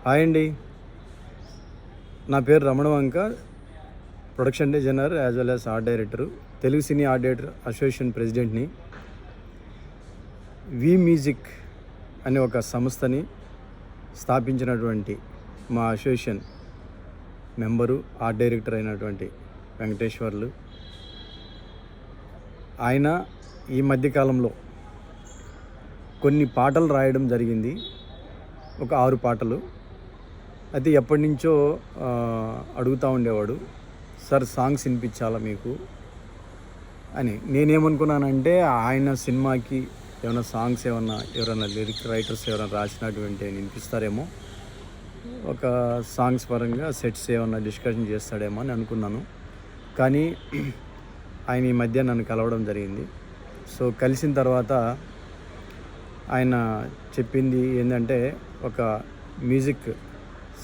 Hi అండి. నా పేరు Ramana Vanka, production designer as well as art director, Telugu cine art director association ప్రెసిడెంట్ని. వి మ్యూజిక్ అనే ఒక సంస్థని స్థాపించినటువంటి మా అసోసియేషన్ మెంబరు, ఆర్ట్ డైరెక్టర్ అయినటువంటి వెంకటేశ్వర్లు. ఆయన ఈ మధ్యకాలంలో కొన్ని పాటలు రాయడం జరిగింది, ఒక 6 పాటలు. అయితే ఎప్పటి నుంచో అడుగుతూ ఉండేవాడు, సార్ సాంగ్స్ వినిపించాలా మీకు అని. నేనేమనుకున్నానంటే ఆయన సినిమాకి ఏమైనా సాంగ్స్ ఎవరైనా లిరిక్ రైటర్స్ ఎవరైనా రాసినటువంటి వినిపిస్తారేమో, ఒక సాంగ్స్ పరంగా సెట్స్ ఏమన్నా డిస్కషన్ చేస్తాడేమో అని అనుకున్నాను. కానీ ఆయన ఈ మధ్య నన్ను కలవడం జరిగింది. సో కలిసిన తర్వాత ఆయన చెప్పింది ఏంటంటే, ఒక మ్యూజిక్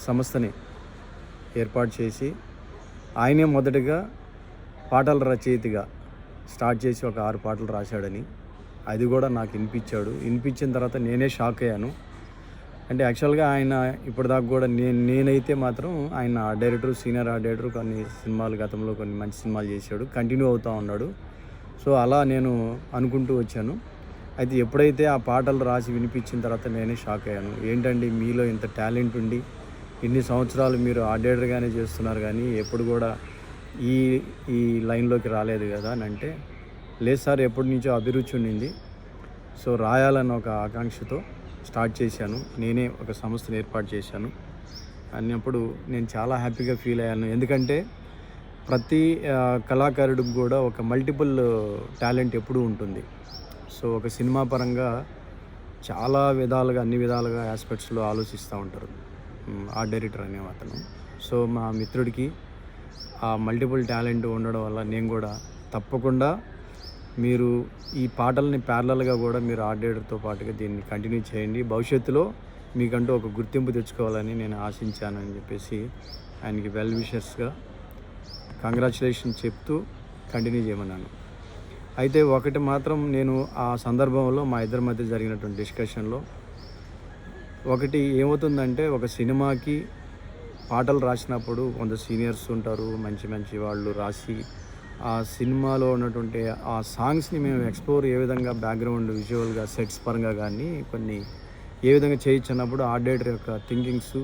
సంస్థని ఏర్పాటు చేసి ఆయనే మొదటగా పాటల రచయితగా స్టార్ట్ చేసి ఒక 6 పాటలు రాశాడని. అది కూడా నాకు వినిపించిన తర్వాత నేనే షాక్ అయ్యాను. అంటే యాక్చువల్గా ఆయన ఇప్పటిదాకా కూడా నేనైతే మాత్రం ఆయన art director, senior art director, కొన్ని సినిమాలు గతంలో కొన్ని మంచి సినిమాలు చేశాడు, కంటిన్యూ అవుతూ ఉన్నాడు. సో అలా నేను అనుకుంటూ వచ్చాను. అయితే ఎప్పుడైతే ఆ పాటలు రాసి వినిపించిన తర్వాత నేనే షాక్ అయ్యాను. ఏంటండి మీలో ఇంత టాలెంట్ ఉండి ఇన్ని సంవత్సరాలు మీరు ఆర్ట్ డైరెక్టర్గానే చేస్తున్నారు, కానీ ఎప్పుడు కూడా ఈ లైన్లోకి రాలేదు కదా అని అంటే, లేదు సార్ ఎప్పటి నుంచో అభిరుచి ఉండింది, సో రాయాలన్న ఒక ఆకాంక్షతో స్టార్ట్ చేశాను, నేనే ఒక సంస్థను ఏర్పాటు చేశాను అన్నప్పుడు నేను చాలా హ్యాపీగా ఫీల్ అయ్యాను. ఎందుకంటే ప్రతి కళాకారుడికి కూడా ఒక మల్టిపుల్ టాలెంట్ ఎప్పుడూ ఉంటుంది. సో ఒక సినిమా పరంగా చాలా విధాలుగా, అన్ని విధాలుగా ఆస్పెక్ట్స్లో ఆలోచిస్తూ ఉంటారు ఆర్ట్ డైరెక్టర్ అనే అతను. సో మా మిత్రుడికి ఆ మల్టిపుల్ టాలెంట్ ఉండడం వల్ల నేను కూడా తప్పకుండా మీరు ఈ పాటల్ని ప్యారలల్గా కూడా మీరు ఆర్ట్ డైరెక్టర్తో పాటుగా దీన్ని కంటిన్యూ చేయండి, భవిష్యత్తులో మీకంటూ ఒక గుర్తింపు తెచ్చుకోవాలని నేను ఆశించానని చెప్పేసి ఆయనకి వెల్ విషర్స్గా కంగ్రాచులేషన్ చెప్తూ కంటిన్యూ చేయమన్నాను. అయితే ఒకటి మాత్రం నేను ఆ సందర్భంలో మా ఇద్దరి మధ్య జరిగినటువంటి డిస్కషన్లో ఒకటి ఏమవుతుందంటే, ఒక సినిమాకి పాటలు రాసినప్పుడు కొంత సీనియర్స్ ఉంటారు, మంచి మంచి వాళ్ళు రాసి ఆ సినిమాలో ఉన్నటువంటి ఆ సాంగ్స్ని మేము ఎక్స్ప్లోర్ ఏ విధంగా బ్యాక్గ్రౌండ్ విజువల్గా సెట్స్ పరంగా కానీ కొన్ని ఏ విధంగా చేయొచ్చు అన్నప్పుడు ఆర్ట్ డైరెక్టర్ యొక్క థింకింగ్స్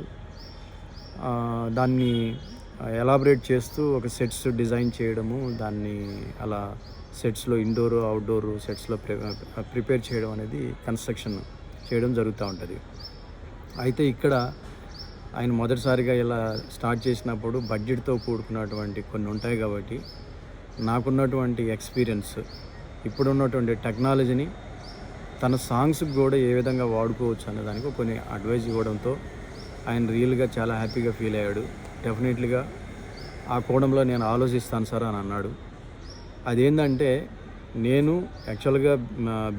దాన్ని ఎలాబరేట్ చేస్తూ ఒక సెట్స్ డిజైన్ చేయడము, దాన్ని అలా సెట్స్లో ఇండోరు అవుట్డోరు సెట్స్లో ప్రిపేర్ చేయడం అనేది కన్స్ట్రక్షన్ చేయడం జరుగుతూ ఉంటుంది. అయితే ఇక్కడ ఆయన మొదటిసారిగా ఇలా స్టార్ట్ చేసినప్పుడు బడ్జెట్తో కూడుకున్నటువంటి కొన్ని ఉంటాయి కాబట్టి నాకున్నటువంటి ఎక్స్పీరియన్స్, ఇప్పుడున్నటువంటి టెక్నాలజీని తన సాంగ్స్కి కూడా ఏ విధంగా వాడుకోవచ్చు అనే దానికి కొన్ని అడ్వైజ్ ఇవ్వడంతో ఆయన రియల్గా చాలా హ్యాపీగా ఫీల్ అయ్యాడు. డెఫినెట్లీగా ఆ కోణంలో నేను ఆలోచిస్తాను సార్ అని అన్నాడు. అదేంటంటే, నేను యాక్చువల్గా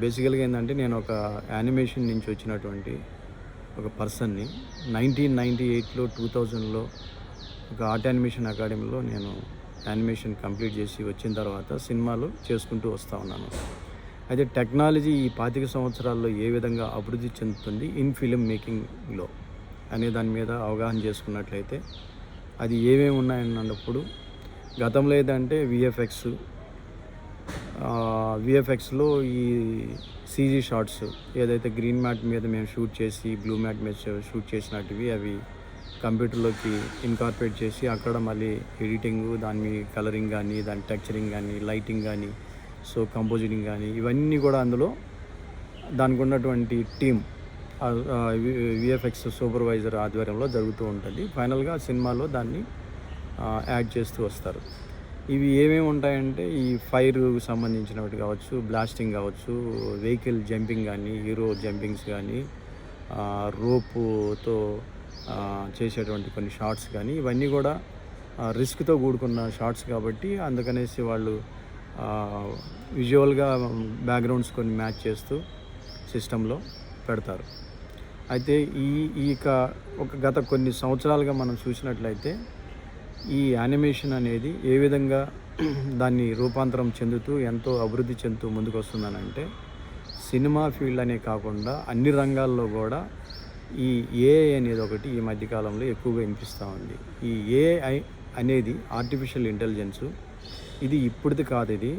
బేసికల్గా ఏంటంటే, నేను ఒక యానిమేషన్ నుంచి వచ్చినటువంటి ఒక పర్సన్ని. 1998లో 2000లో ఒక ఆర్ట్ యానిమేషన్ అకాడమీలో నేను యానిమేషన్ కంప్లీట్ చేసి వచ్చిన తర్వాత సినిమాలు చేసుకుంటూ వస్తూ ఉన్నాను. అయితే టెక్నాలజీ ఈ 25 సంవత్సరాల్లో ఏ విధంగా అభివృద్ధి చెందుతుంది ఇన్ ఫిలిం మేకింగ్లో అనే దాని మీద అవగాహన చేసుకున్నట్లయితే అది ఏమేమి ఉన్నాయన్నప్పుడు, గతంలో ఏదంటే విఎఫ్ఎక్స్లో ఈ సీజీ షార్ట్స్ ఏదైతే గ్రీన్ మ్యాట్ మీద మేము షూట్ చేసి బ్లూ మ్యాట్ మీద షూట్ చేసినట్టువి అవి కంప్యూటర్లోకి ఇన్కార్పొరేట్ చేసి అక్కడ మళ్ళీ ఎడిటింగ్, దాని కలరింగ్ కానీ, దాని టెక్చరింగ్ కానీ, లైటింగ్ కానీ, సో కంపోజిటింగ్ కానీ, ఇవన్నీ కూడా అందులో దానికి ఉన్నటువంటి టీమ్ విఎఫ్ఎక్స్ సూపర్వైజర్ ఆధ్వర్యంలో జరుగుతూ ఉంటుంది. ఫైనల్గా సినిమాలో దాన్ని యాడ్ చేస్తూ వస్తారు. ఇవి ఏమేమి ఉంటాయంటే, ఈ ఫైర్ సంబంధించినవి కావచ్చు, బ్లాస్టింగ్ కావచ్చు, వెహికల్ జంపింగ్ కానీ, హీరో జంపింగ్స్ కానీ, రోపుతో చేసేటువంటి కొన్ని షార్ట్స్ కానీ, ఇవన్నీ కూడా రిస్క్తో కూడుకున్న షార్ట్స్ కాబట్టి అందుకనేసి వాళ్ళు విజువల్గా బ్యాక్గ్రౌండ్స్ కొన్ని మ్యాచ్ చేస్తూ సిస్టంలో పెడతారు. అయితే ఒక గత కొన్ని సంవత్సరాలుగా మనం చూసినట్లయితే ఈ యానిమేషన్ అనేది ఏ విధంగా దాన్ని రూపాంతరం చెందుతూ ఎంతో అభివృద్ధి చెందుతూ ముందుకు వస్తుందనంటే, సినిమా ఫీల్డ్ అనే కాకుండా అన్ని రంగాల్లో కూడా ఈ ఏఐ అనేది ఒకటి ఈ మధ్యకాలంలో ఎక్కువగా వినిపిస్తూ ఉంది. ఈ ఏఐ అనేది ఆర్టిఫిషియల్ ఇంటెలిజెన్సు. ఇది ఇప్పుడుది కాదు, ఇది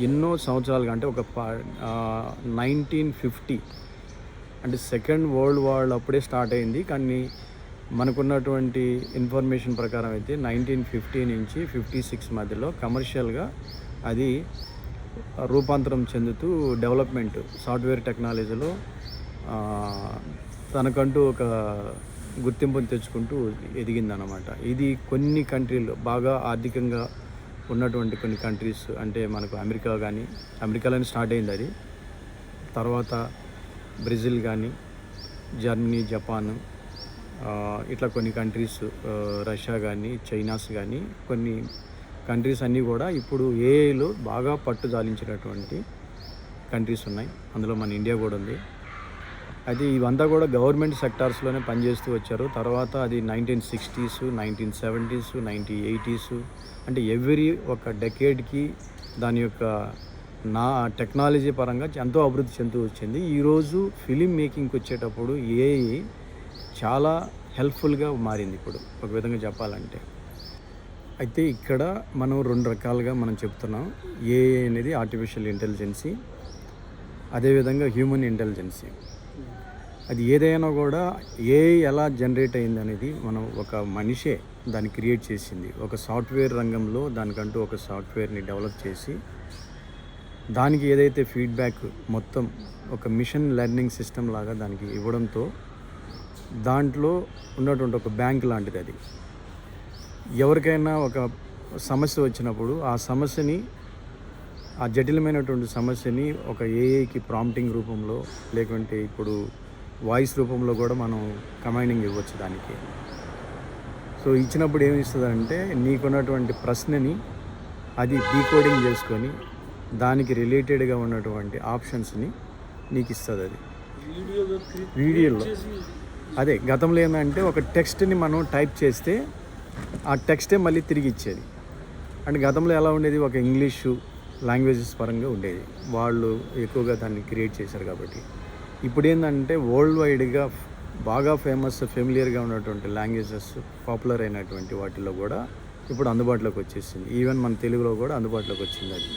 ఎన్నో సంవత్సరాలుగా, అంటే 1950 అంటే సెకండ్ వరల్డ్ వార్ అప్పుడే స్టార్ట్ అయింది. కానీ మనకున్నటువంటి ఇన్ఫర్మేషన్ ప్రకారం అయితే 1950 నుంచి 56 మధ్యలో కమర్షియల్గా అది రూపాంతరం చెందుతూ డెవలప్మెంట్ సాఫ్ట్వేర్ టెక్నాలజీలో తనకంటూ ఒక గుర్తింపును తెచ్చుకుంటూ ఎదిగిందనమాట. ఇది కొన్ని కంట్రీలు బాగా ఆర్థికంగా ఉన్నటువంటి కొన్ని కంట్రీస్, అంటే మనకు అమెరికా కానీ, అమెరికాలోనే స్టార్ట్ అయింది అది, తర్వాత బ్రెజిల్ కానీ, జర్మనీ, జపాన్, ఇట్లా కొన్ని కంట్రీస్, రష్యా కానీ, చైనాస్ కానీ, కొన్ని కంట్రీస్ అన్నీ కూడా ఇప్పుడు ఏఐలో బాగా పట్టు జాలించినటువంటి కంట్రీస్ ఉన్నాయి. అందులో మన ఇండియా కూడా ఉంది. అయితే ఇవంతా కూడా గవర్నమెంట్ సెక్టార్స్లోనే పనిచేస్తూ వచ్చారు. తర్వాత అది 1960s, 1970s, 1980s, అంటే ఎవ్రీ ఒక డెకేడ్కి దాని యొక్క టెక్నాలజీ పరంగా ఎంతో అభివృద్ధి చెందుతూ వచ్చింది. ఈరోజు ఫిలిం మేకింగ్కి వచ్చేటప్పుడు ఏఐ చాలా హెల్ప్ఫుల్గా మారింది ఇప్పుడు ఒక విధంగా చెప్పాలంటే. అయితే ఇక్కడ మనం 2 రకాలుగా మనం చెప్తున్నాం. ఏఐ అనేది ఆర్టిఫిషియల్ ఇంటెలిజెన్సీ, అదేవిధంగా హ్యూమన్ ఇంటెలిజెన్సీ. అది ఏదైనా కూడా ఏఐ ఎలా జనరేట్ అయింది అనేది మనం ఒక మనిషే దాన్ని క్రియేట్ చేసింది. ఒక సాఫ్ట్వేర్ రంగంలో దానికంటూ ఒక సాఫ్ట్వేర్ని డెవలప్ చేసి దానికి ఏదైతే ఫీడ్బ్యాక్ మొత్తం ఒక మిషన్ లెర్నింగ్ సిస్టమ్ లాగా దానికి ఇవ్వడంతో దాంట్లో ఉన్నటువంటి ఒక బ్యాంక్ లాంటిది అది. ఎవరికైనా ఒక సమస్య వచ్చినప్పుడు ఆ సమస్యని, ఆ జటిలమైనటువంటి సమస్యని ఒక ఏఐకి ప్రాంప్టింగ్ రూపంలో, లేకుంటే ఇప్పుడు వాయిస్ రూపంలో కూడా మనం కమాండింగ్ ఇవ్వచ్చు దానికి. సో ఇచ్చినప్పుడు ఏమి ఇస్తుందంటే నీకున్నటువంటి ప్రశ్నని అది డీకోడింగ్ చేసుకొని దానికి రిలేటెడ్గా ఉన్నటువంటి ఆప్షన్స్ని నీకు ఇస్తుంది. అది వీడియోలో అదే గతంలో ఏంటంటే ఒక టెక్స్ట్ని మనం టైప్ చేస్తే ఆ టెక్స్టే మళ్ళీ తిరిగి ఇచ్చేది. అంటే గతంలో ఎలా ఉండేది, ఒక ఇంగ్లీషు లాంగ్వేజెస్ పరంగా ఉండేది, వాళ్ళు ఎక్కువగా దాన్ని క్రియేట్ చేశారు కాబట్టి. ఇప్పుడు ఏంటంటే వరల్డ్ వైడ్గా బాగా ఫెమిలియర్గా ఉన్నటువంటి లాంగ్వేజెస్, పాపులర్ అయినటువంటి వాటిల్లో కూడా ఇప్పుడు అందుబాటులోకి వచ్చేసింది. ఈవెన్ మన తెలుగులో కూడా అందుబాటులోకి వచ్చింది అది.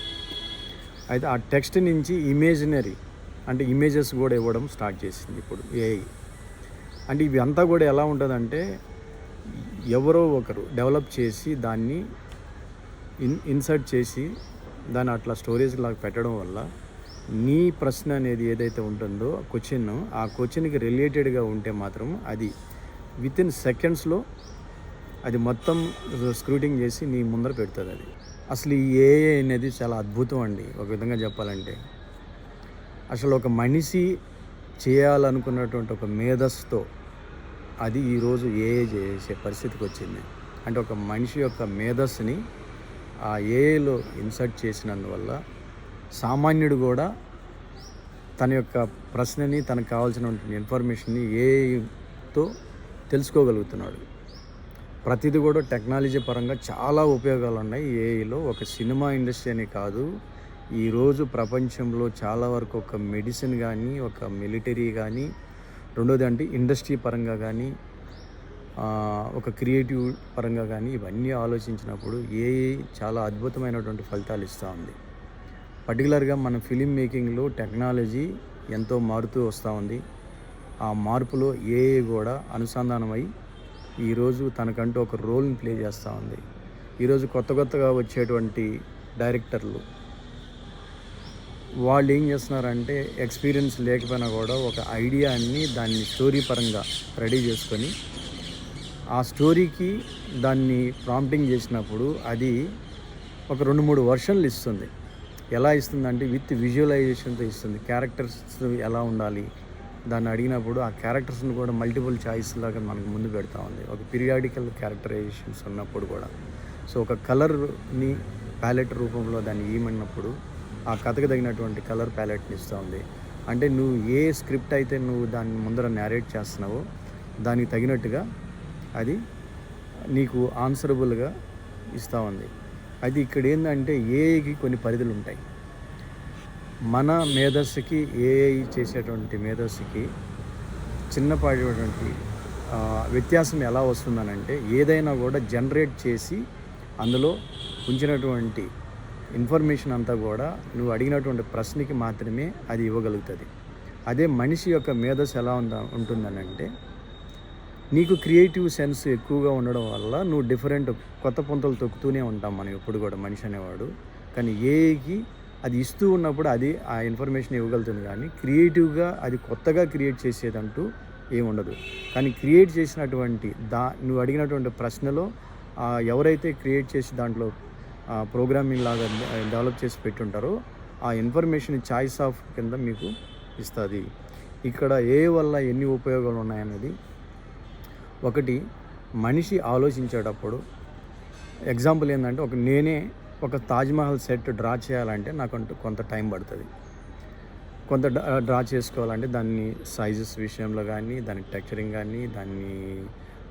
అయితే ఆ టెక్స్ట్ నుంచి ఇమేజినరీ, అంటే ఇమేజెస్ కూడా ఇవ్వడం స్టార్ట్ చేసింది ఇప్పుడు ఏఐ. అంటే ఇవి అంతా కూడా ఎలా ఉంటుందంటే ఎవరో ఒకరు డెవలప్ చేసి దాన్ని ఇన్సర్ట్ చేసి దాన్ని అట్లా స్టోరేజ్ లాగా పెట్టడం వల్ల నీ ప్రశ్న అనేది ఏదైతే ఉంటుందో ఆ క్వశ్చన్కి రిలేటెడ్గా ఉంటే మాత్రం అది వితిన్ సెకండ్స్లో అది మొత్తం స్క్రూటింగ్ చేసి నీ ముందర పెడుతుంది అది. అసలు ఈ ఏఐ అనేది చాలా అద్భుతం అండి ఒక విధంగా చెప్పాలంటే. అసలు ఒక మనిషి చేయాలనుకున్నటువంటి ఒక మేధస్సుతో అది ఈరోజు ఏఐ చేసే పరిస్థితికి వచ్చింది. అంటే ఒక మనిషి యొక్క మేధస్సుని ఆ ఏఐలో ఇన్సర్ట్ చేసినందువల్ల సామాన్యుడు కూడా తన యొక్క ప్రశ్నని, తనకు కావాల్సినటువంటి ఇన్ఫర్మేషన్ని ఏఐతో తెలుసుకోగలుగుతున్నాడు. ప్రతిదీ కూడా టెక్నాలజీ పరంగా చాలా ఉపయోగాలు ఉన్నాయి ఏఐలో. ఒక సినిమా ఇండస్ట్రీ అని కాదు, ఈరోజు ప్రపంచంలో చాలా వరకు ఒక మెడిసిన్ కానీ, ఒక మిలిటరీ కానీ, రెండోది అంటే ఇండస్ట్రీ పరంగా కానీ, ఒక క్రియేటివ్ పరంగా కానీ, ఇవన్నీ ఆలోచించినప్పుడు ఏఐ చాలా అద్భుతమైనటువంటి ఫలితాలు ఇస్తూ ఉంది. పర్టికులర్గా మన ఫిలిం మేకింగ్లో టెక్నాలజీ ఎంతో మారుతూ వస్తూ ఉంది. ఆ మార్పులో ఏఐ కూడా అనుసంధానమై ఈరోజు తనకంటూ ఒక రోల్ని ప్లే చేస్తూ ఉంది. ఈరోజు కొత్తగా వచ్చేటువంటి డైరెక్టర్లు వాళ్ళు ఏం చేస్తున్నారంటే ఎక్స్పీరియన్స్ లేకపోయినా కూడా ఒక ఐడియాని దాన్ని స్టోరీ పరంగా రెడీ చేసుకొని ఆ స్టోరీకి దాన్ని ప్రాంప్టింగ్ చేసినప్పుడు అది ఒక 2-3 వర్షన్లు ఇస్తుంది. ఎలా ఇస్తుందంటే విత్ విజువలైజేషన్తో ఇస్తుంది. క్యారెక్టర్స్ ఎలా ఉండాలి దాన్ని అడిగినప్పుడు ఆ క్యారెక్టర్స్ని కూడా మల్టిపుల్ చాయిస్ లాగా మనకు ముందు పెడతా ఉంది. ఒక పీరియాడికల్ క్యారెక్టరైజేషన్స్ ఉన్నప్పుడు కూడా. సో ఒక కలర్ని ప్యాలెట్ రూపంలో దాన్ని ఇవ్వమన్నప్పుడు ఆ కథకు తగినటువంటి కలర్ ప్యాలెట్ని ఇస్తూ ఉంది. అంటే నువ్వు ఏ స్క్రిప్ట్ అయితే నువ్వు దాన్ని ముందర నేరేట్ చేస్తున్నావో దానికి తగినట్టుగా అది నీకు ఆన్సరబుల్గా ఇస్తూ ఉంది. అది ఇక్కడ ఏంటంటే ఏఐకి కొన్ని పరిధులు ఉంటాయి. మన మేధస్సుకి ఏఐ చేసేటువంటి మేధస్సుకి చిన్నపాటి వ్యత్యాసం ఎలా వస్తుందనంటే, ఏదైనా కూడా జనరేట్ చేసి అందులో ఉంచినటువంటి ఇన్ఫర్మేషన్ అంతా కూడా నువ్వు అడిగినటువంటి ప్రశ్నకి మాత్రమే అది ఇవ్వగలుగుతుంది. అదే మనిషి యొక్క మేధస్సు ఎలా ఉంటుందనంటే, నీకు క్రియేటివ్ సెన్స్ ఎక్కువగా ఉండడం వల్ల నువ్వు కొత్త పుంతలు తొక్కుతూనే ఉంటాం మనం ఎప్పుడు కూడా, మనిషి అనేవాడు. కానీ ఏఐకి అది ఇస్తూ ఉన్నప్పుడు అది ఆ ఇన్ఫర్మేషన్ ఇవ్వగలుగుతుంది, కానీ క్రియేటివ్గా అది కొత్తగా క్రియేట్ చేసేదంటూ ఏముండదు. కానీ క్రియేట్ చేసినటువంటి నువ్వు అడిగినటువంటి ప్రశ్నలో ఎవరైతే క్రియేట్ చేసి దాంట్లో ప్రోగ్రామింగ్ లాగా డెవలప్ చేసి పెట్టుంటారో ఆ ఇన్ఫర్మేషన్ చాయిస్ ఆఫ్ కింద మీకు ఇస్తుంది. ఇక్కడ ఏ వల్ల ఎన్ని ఉపయోగాలు ఉన్నాయనేది, ఒకటి మనిషి ఆలోచించేటప్పుడు ఎగ్జాంపుల్ ఏంటంటే, నేనే ఒక తాజ్మహల్ సెట్ డ్రా చేయాలంటే నాకంటూ కొంత టైం పడుతుంది. కొంత డ్రా చేసుకోవాలంటే దాన్ని సైజెస్ విషయంలో కానీ, దాని టెక్చరింగ్ కానీ, దాన్ని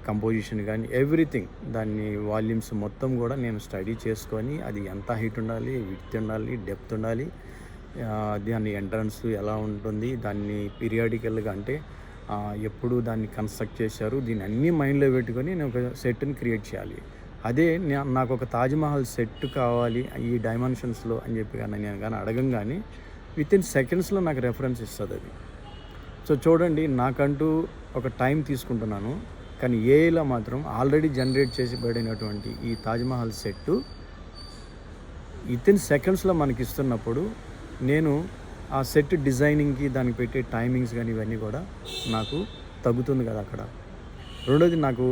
కంపోజిషన్ కానీ, ఎవ్రీథింగ్, దాన్ని వాల్యూమ్స్ మొత్తం కూడా నేను స్టడీ చేసుకొని అది ఎంత హైట్ ఉండాలి, విడ్త్ ఉండాలి, డెప్త్ ఉండాలి, దాని ఎంట్రన్స్ ఎలా ఉంటుంది, దాన్ని పీరియాడికల్గా అంటే ఎప్పుడు దాన్ని కన్స్ట్రక్ట్ చేశారు, దీన్ని అన్నీ మైండ్లో పెట్టుకొని నేను ఒక సెట్ని క్రియేట్ చేయాలి. అదే నాకు ఒక తాజ్మహల్ సెట్ కావాలి ఈ డైమెన్షన్స్లో అని చెప్పి కానీ నేను కానీ అడగంగానే వితిన్ సెకండ్స్లో నాకు రెఫరెన్స్ ఇస్తుంది అది. సో చూడండి, నాకంటూ ఒక టైం తీసుకుంటున్నాను, కానీ ఏఐలో మాత్రం ఆల్రెడీ జనరేట్ చేసి పడినటువంటి ఈ తాజ్మహల్ సెట్టు వితిన్ సెకండ్స్లో మనకి ఇస్తున్నప్పుడు నేను ఆ సెట్ డిజైనింగ్కి దానికి పెట్టే టైమింగ్స్ కానీ ఇవన్నీ కూడా నాకు తగ్గుతుంది కదా అక్కడ. రెండోది, నాకు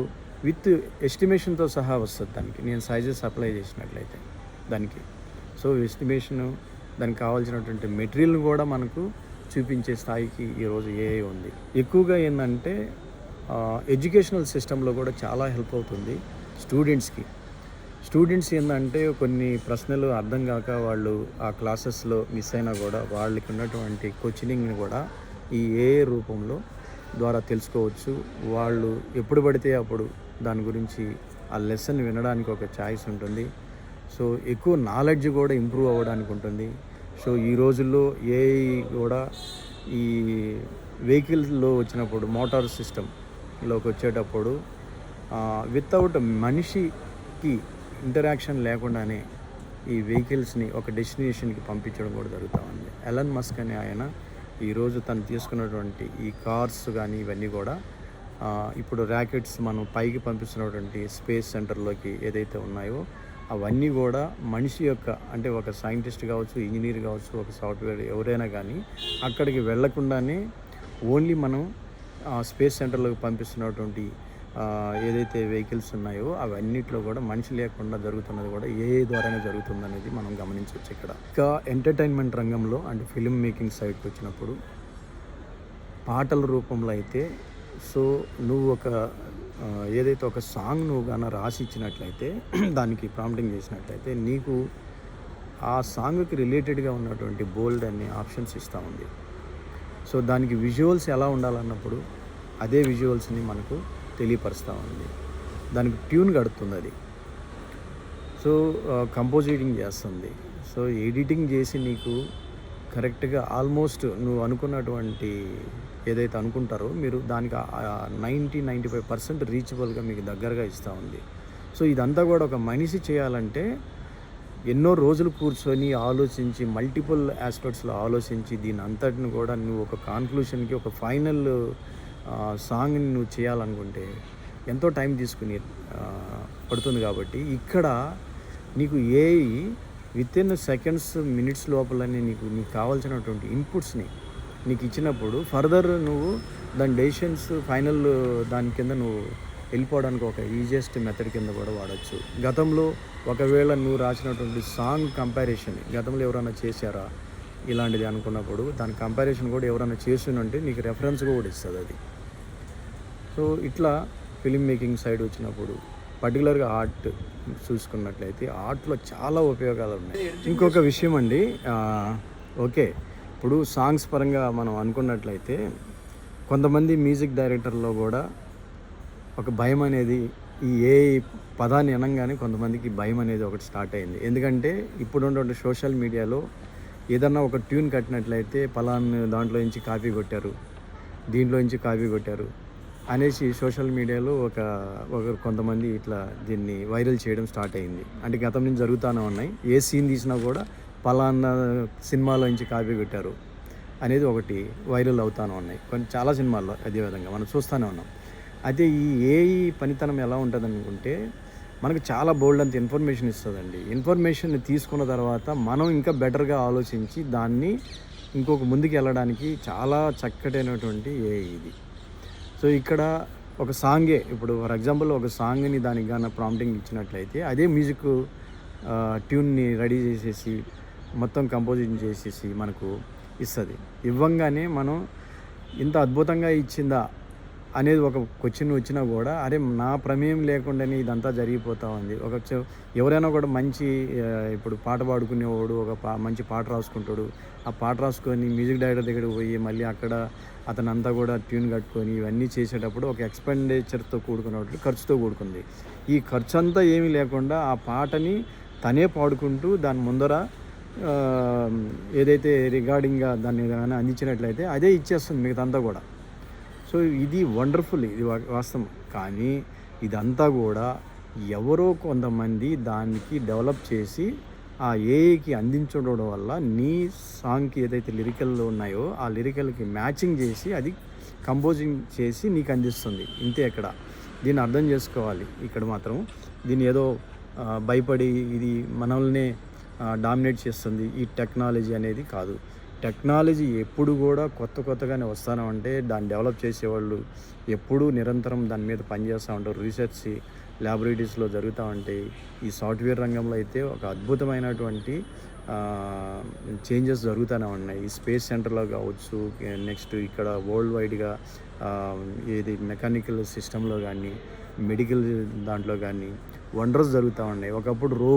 విత్ ఎస్టిమేషన్తో సహా వస్తుంది దానికి, నేను సైజెస్ అప్లై చేసినట్లయితే దానికి. సో ఎస్టిమేషను, దానికి కావాల్సినటువంటి మెటీరియల్ని కూడా మనకు చూపించే స్థాయికి ఈరోజు ఏఐ ఉంది. ఎక్కువగా ఏంటంటే ఎడ్యుకేషనల్ సిస్టంలో కూడా చాలా హెల్ప్ అవుతుంది స్టూడెంట్స్ ఏంటంటే, కొన్ని ప్రశ్నలు అర్థం కాక వాళ్ళు ఆ క్లాసెస్లో మిస్ అయినా కూడా వాళ్ళకి ఉన్నటువంటి కోచింగ్ని కూడా ఈ ఏఐ రూపంలో ద్వారా తెలుసుకోవచ్చు. వాళ్ళు ఎప్పుడు పడితే అప్పుడు దాని గురించి ఆ లెసన్ వినడానికి ఒక ఛాయిస్ ఉంటుంది. సో ఎక్కువ నాలెడ్జ్ కూడా ఇంప్రూవ్ అవ్వడానికి ఉంటుంది. సో ఈ రోజుల్లో ఏఐ కూడా ఈ వెహికల్స్లో వచ్చినప్పుడు, మోటార్ సిస్టంలోకి వచ్చేటప్పుడు వితౌట్ మనిషికి ఇంటరాక్షన్ లేకుండానే ఈ వెహికల్స్ని ఒక డెస్టినేషన్కి పంపించడం కూడా జరుగుతూ ఉంది. ఎలన్ మస్క్ అనే ఆయన ఈరోజు తను తీసుకున్నటువంటి ఈ కార్స్ కానీ ఇవన్నీ కూడా ఇప్పుడు ర్యాకెట్స్ మనం పైకి పంపిస్తున్నటువంటి స్పేస్ సెంటర్లోకి ఏదైతే ఉన్నాయో అవన్నీ కూడా మనిషి యొక్క, అంటే ఒక సైంటిస్ట్ కావచ్చు, ఇంజనీర్ కావచ్చు, ఒక సాఫ్ట్వేర్ ఎవరైనా కానీ అక్కడికి వెళ్లకుండానే ఓన్లీ మనం స్పేస్ సెంటర్లోకి పంపిస్తున్నటువంటి ఏదైతే వెహికల్స్ ఉన్నాయో అవన్నిట్లో కూడా మనిషి లేకుండా జరుగుతున్నది కూడా ఏఐ ద్వారానే జరుగుతుందనేది మనం గమనించవచ్చు ఇక్కడ. ఇంకా ఎంటర్టైన్మెంట్ రంగంలో అంటే ఫిల్మ్ మేకింగ్ సైడ్కి వచ్చినప్పుడు పాటల రూపంలో అయితే, సో నువ్వు ఏదైతే ఒక సాంగ్ నువ్వు గాన రాసి ఇచ్చినట్లయితే, దానికి ప్రాంప్టింగ్ చేసినట్లయితే నీకు ఆ సాంగ్కి రిలేటెడ్గా ఉన్నటువంటి బోల్డ్ అనే ఆప్షన్స్ ఇస్తూ ఉంది. సో దానికి విజువల్స్ ఎలా ఉండాలన్నప్పుడు అదే విజువల్స్ని మనకు తెలియపరుస్తూ ఉంది. దానికి ట్యూన్ కడుతుంది అది. సో కంపోజిటింగ్ చేస్తుంది. సో ఎడిటింగ్ చేసి నీకు కరెక్ట్గా ఆల్మోస్ట్ నువ్వు అనుకున్నటువంటి ఏదైతే అనుకుంటారో మీరు దానికి 90-95% రీచబుల్గా మీకు దగ్గరగా ఇస్తూ ఉంది. సో ఇదంతా కూడా ఒక మనిషి చేయాలంటే ఎన్నో రోజులు కూర్చొని ఆలోచించి మల్టిపుల్ ఆస్పెక్ట్స్లో ఆలోచించి దీని అంతటిని కూడా నువ్వు ఒక కాన్క్లూషన్కి, ఒక ఫైనల్ సాంగ్ని నువ్వు చేయాలనుకుంటే ఎంతో టైం తీసుకుని పడుతుంది. కాబట్టి ఇక్కడ నీకు ఏఐ వితిన్ సెకండ్స్, మినిట్స్ లోపలనే నీకు కావాల్సినటువంటి ఇన్పుట్స్ని నీకు ఇచ్చినప్పుడు ఫర్దర్ నువ్వు దాని డెసిషన్స్ ఫైనల్ దాని కింద నువ్వు వెళ్ళిపోవడానికి ఒక ఈజియెస్ట్ మెథడ్ కింద కూడా వాడచ్చు. గతంలో ఒకవేళ నువ్వు రాసినటువంటి సాంగ్ కంపారిజన్ గతంలో ఎవరైనా చేశారా ఇలాంటిది అనుకున్నప్పుడు దాని కంపారిజన్ కూడా ఎవరైనా చేస్తుంటే నీకు రెఫరెన్స్ కూడా ఇస్తుంది అది. సో ఇట్లా ఫిలిం మేకింగ్ సైడ్ వచ్చినప్పుడు పర్టికులర్గా ఆర్ట్ చూసుకున్నట్లయితే ఆర్ట్లో చాలా ఉపయోగాలు ఉన్నాయి. ఇంకొక విషయం అండి, ఓకే ఇప్పుడు సాంగ్స్ పరంగా మనం అనుకున్నట్లయితే కొంతమంది మ్యూజిక్ డైరెక్టర్లో కూడా ఒక భయం అనేది ఈ ఏ పదాన్ని అనగానే కొంతమందికి భయం అనేది ఒకటి స్టార్ట్ అయింది. ఎందుకంటే ఇప్పుడు ఉన్నటువంటి సోషల్ మీడియాలో ఏదన్నా ఒక ట్యూన్ కట్టినట్లయితే పలానా దాంట్లో నుంచి కాపీ కొట్టారు, దీంట్లోంచి కాపీ కొట్టారు అనేసి సోషల్ మీడియాలో కొంతమంది ఇట్లా దీన్ని వైరల్ చేయడం స్టార్ట్ అయింది. అంటే గతం నుంచి జరుగుతూనే ఉన్నాయి. ఏ సీన్ తీసినా కూడా పలానా సినిమాలోంచి కాపీ కొట్టారు అనేది ఒకటి వైరల్ అవుతూనే ఉన్నాయి. చాలా సినిమాల్లో అదే విధంగా మనం చూస్తూనే ఉన్నాం. అయితే ఈ ఏఐ పనితనం ఎలా ఉంటుంది అనుకుంటే మనకు చాలా బోల్డ్ అంత ఇన్ఫర్మేషన్ ఇస్తుందండి. ఇన్ఫర్మేషన్ తీసుకున్న తర్వాత మనం ఇంకా బెటర్గా ఆలోచించి దాన్ని ఇంకొక ముందుకు వెళ్ళడానికి చాలా చక్కటైనటువంటి ఏఐ ఇది. సో ఇక్కడ ఒక సాంగే ఇప్పుడు ఫర్ ఎగ్జాంపుల్ ఒక సాంగ్ని దానికి గాన ప్రాంప్టింగ్ ఇచ్చినట్లయితే అదే మ్యూజిక్ ట్యూన్ని రెడీ చేసేసి మొత్తం కంపోజింగ్ చేసేసి మనకు ఇస్తుంది. ఇవ్వంగానే మనం ఇంత అద్భుతంగా ఇచ్చిందా అనేది ఒక క్వశ్చన్ వచ్చినా కూడా అరే నా ప్రమేయం లేకుండానే ఇదంతా జరిగిపోతూ ఉంది. ఎవరైనా కూడా మంచి ఇప్పుడు పాట పాడుకునేవాడు మంచి పాట రాసుకుంటాడు. ఆ పాట రాసుకొని మ్యూజిక్ డైరెక్టర్ దగ్గరికి పోయి మళ్ళీ అక్కడ అతనంతా కూడా ట్యూన్ కట్టుకొని ఇవన్నీ చేసేటప్పుడు ఒక ఎక్స్పెండిచర్తో కూడుకున్నట్లు ఖర్చుతో కూడుకుంది. ఈ ఖర్చు అంతా ఏమీ లేకుండా ఆ పాటని తనే పాడుకుంటూ దాని ముందర ఏదైతే రికార్డింగ్గా దాన్ని ఏదైనా అందించినట్లయితే అదే ఇచ్చేస్తుంది మిగతాంతా కూడా. సో ఇది వండర్ఫుల్, ఇది వాస్తవం. కానీ ఇదంతా కూడా ఎవరో కొంతమంది దానికి డెవలప్ చేసి ఆ ఏఐకి అందించడం వల్ల నీ సాంగ్కి ఏదైతే లిరికల్లో ఉన్నాయో ఆ లిరికల్కి మ్యాచింగ్ చేసి అది కంపోజింగ్ చేసి నీకు అందిస్తుంది. ఇంతే. ఇక్కడ దీన్ని అర్థం చేసుకోవాలి. ఇక్కడ మాత్రం దీన్ని ఏదో భయపడి ఇది మనల్నే డామినేట్ చేస్తుంది ఈ టెక్నాలజీ అనేది కాదు. టెక్నాలజీ ఎప్పుడు కూడా కొత్తగానే వస్తూనే ఉంటే దాన్ని డెవలప్ చేసేవాళ్ళు ఎప్పుడూ నిరంతరం దాని మీద పనిచేస్తూ ఉంటారు. రీసెర్చ్ ల్యాబొరేటరీస్లో జరుగుతూ ఉంటాయి. ఈ సాఫ్ట్వేర్ రంగంలో అయితే ఒక అద్భుతమైనటువంటి చేంజెస్ జరుగుతూనే ఉన్నాయి. ఈ స్పేస్ సెంటర్లో కావచ్చు, నెక్స్ట్ ఇక్కడ వరల్డ్ వైడ్గా ఏది మెకానికల్ సిస్టంలో కానీ మెడికల్ దాంట్లో కానీ వండర్స్ జరుగుతూ ఉన్నాయి. ఒకప్పుడు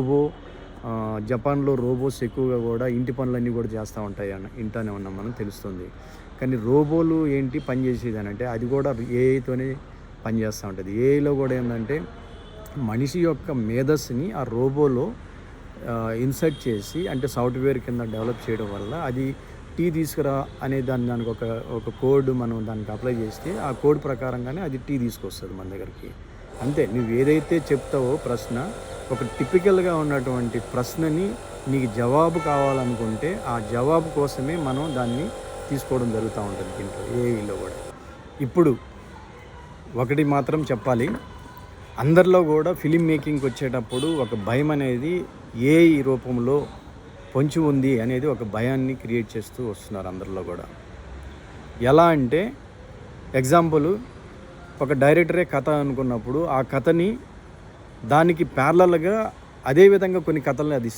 జపాన్లో రోబోస్ ఎక్కువగా కూడా ఇంటి పనులన్నీ కూడా చేస్తూ ఉంటాయి ఇంటానే ఉన్నాం మనం తెలుస్తుంది. కానీ రోబోలు ఏంటి పనిచేసేది అని అంటే అది కూడా ఏఐతోనే పనిచేస్తూ ఉంటుంది. ఏఐలో కూడా ఏంటంటే మనిషి యొక్క మేధస్సుని ఆ రోబోలో ఇన్సర్ట్ చేసి అంటే సాఫ్ట్వేర్ కింద డెవలప్ చేయడం వల్ల అది టీ తీసుకురా అనే దానికి ఒక కోడ్ మనం దానికి అప్లై చేస్తే ఆ కోడ్ ప్రకారంగానే అది టీ తీసుకొస్తుంది మన దగ్గరికి. అంతే. నువ్వు ఏదైతే చెప్తావో ప్రశ్న, ఒక టిపికల్గా ఉన్నటువంటి ప్రశ్నని నీకు జవాబు కావాలనుకుంటే ఆ జవాబు కోసమే మనం దాన్ని తీసుకోవడం జరుగుతూ ఉంటుంది దీంట్లో ఏఐలో కూడా. ఇప్పుడు ఒకటి మాత్రం చెప్పాలి, అందరిలో కూడా ఫిలిం మేకింగ్కి వచ్చేటప్పుడు ఒక భయం అనేది ఏఐ రూపంలో పొంచి ఉంది అనేది ఒక భయాన్ని క్రియేట్ చేస్తూ వస్తున్నారు అందరిలో కూడా. ఎలా అంటే ఎగ్జాంపుల్, ఒక డైరెక్టరే కథ అనుకున్నప్పుడు ఆ కథని దానికి ప్యారలల్గా అదేవిధంగా కొన్ని కథల్ని అది